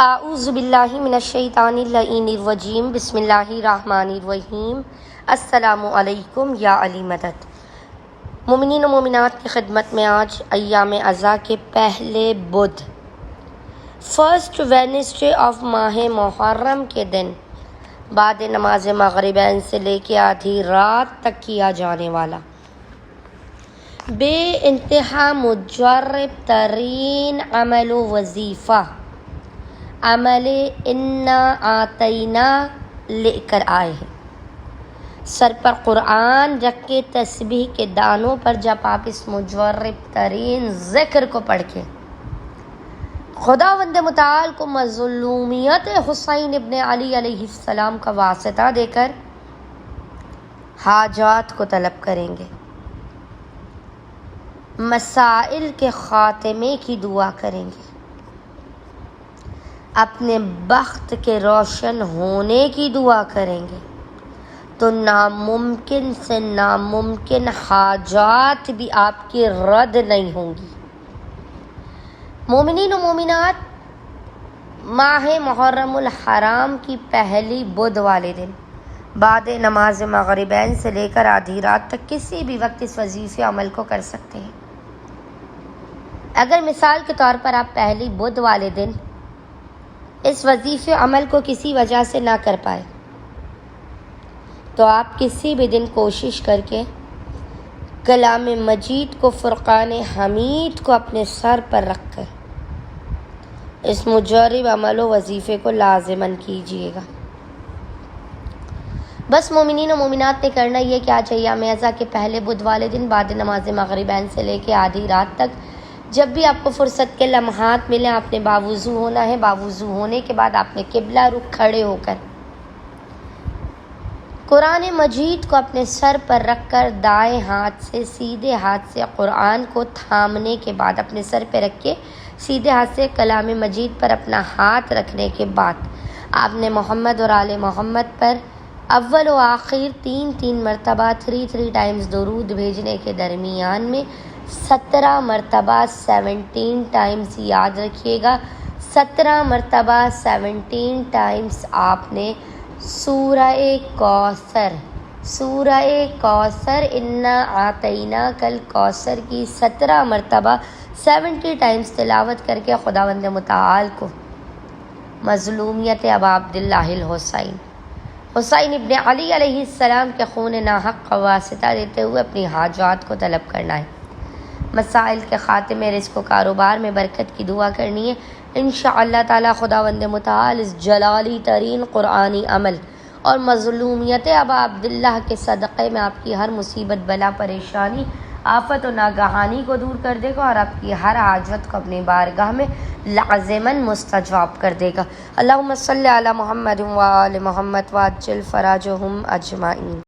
اعوذ باللہ من الشیطان اللعین الرجیم بسم اللہ الرحمن الرحیم السلام علیکم یا علی مدد۔ مومنین و مومنات کی خدمت میں آج ایام اضحیٰ کے پہلے بدھ فرسٹ وینسڈے آف ماہ محرم کے دن بعد نماز مغربین سے لے کے آدھی رات تک کیا جانے والا بے انتہا مجرب ترین عمل و وظیفہ عمل انا آتینا لے کر آئے ہیں۔ سر پر قرآن رکھ کے تسبیح کے دانوں پر جب آپ اس مجرب ترین ذکر کو پڑھ کے خداوند متعال کو مظلومیت حسین ابن علی علیہ السلام کا واسطہ دے کر حاجات کو طلب کریں گے، مسائل کے خاتمے کی دعا کریں گے، اپنے بخت کے روشن ہونے کی دعا کریں گے، تو ناممکن سے ناممکن حاجات بھی آپ کی رد نہیں ہوں گی۔ مومنین و مومنات، ماہ محرم الحرام کی پہلی بدھ والے دن بعد نماز مغربین سے لے کر آدھی رات تک کسی بھی وقت اس وظیفے عمل کو کر سکتے ہیں۔ اگر مثال کے طور پر آپ پہلی بدھ والے دن اس وظیفے عمل کو کسی وجہ سے نہ کر پائے تو آپ کسی بھی دن کوشش کر کے کلام مجید کو، فرقان حمید کو اپنے سر پر رکھ کر اس مجرب عمل و وظیفے کو لازماً کیجیے گا۔ بس مومنین و مومنات نے کرنا یہ کہ آج ایام اضحیٰ کے پہلے بدھ والے دن بعد نماز مغربین سے لے کے آدھی رات تک جب بھی آپ کو فرصت کے لمحات ملیں، آپ نے باوضو ہونا ہے۔ باوضو ہونے کے بعد آپ نے قبلہ رخ کھڑے ہو کر قرآن مجید کو اپنے سر پر رکھ کر دائیں ہاتھ سے سیدھے ہاتھ سے قرآن کو تھامنے کے بعد اپنے سر پہ رکھ کے سیدھے ہاتھ سے کلام مجید پر اپنا ہاتھ رکھنے کے بعد آپ نے محمد اور آل محمد پر اول و آخر 3 مرتبہ 3 ٹائمز درود بھیجنے کے درمیان میں 17 مرتبہ 17 ٹائمز، یاد رکھیے گا 17 مرتبہ 17 ٹائمز آپ نے سورہ کوثر انا آتینا کل کوثر کی 17 مرتبہ 70 ٹائمز تلاوت کر کے خداوند متعال کو مظلومیت ابا عبداللہ حسین ابن علی علیہ السلام کے خون ناحق کا واسطہ دیتے ہوئے اپنی حاجات کو طلب کرنا ہے، مسائل کے خاتمے، رزق و کاروبار میں برکت کی دعا کرنی ہے۔ انشاءاللہ تعالی خداوند متعال اس جلالی ترین قرآنی عمل اور مظلومیت ابا عبداللہ کے صدقے میں آپ کی ہر مصیبت، بلا، پریشانی، آفت و ناگہانی کو دور کر دے گا اور آپ کی ہر حاجت کو اپنی بارگاہ میں لازماً مستجاب کر دے گا۔ اللہم صلی علی محمد و آل محمد وعجل فراجہم اجمعین۔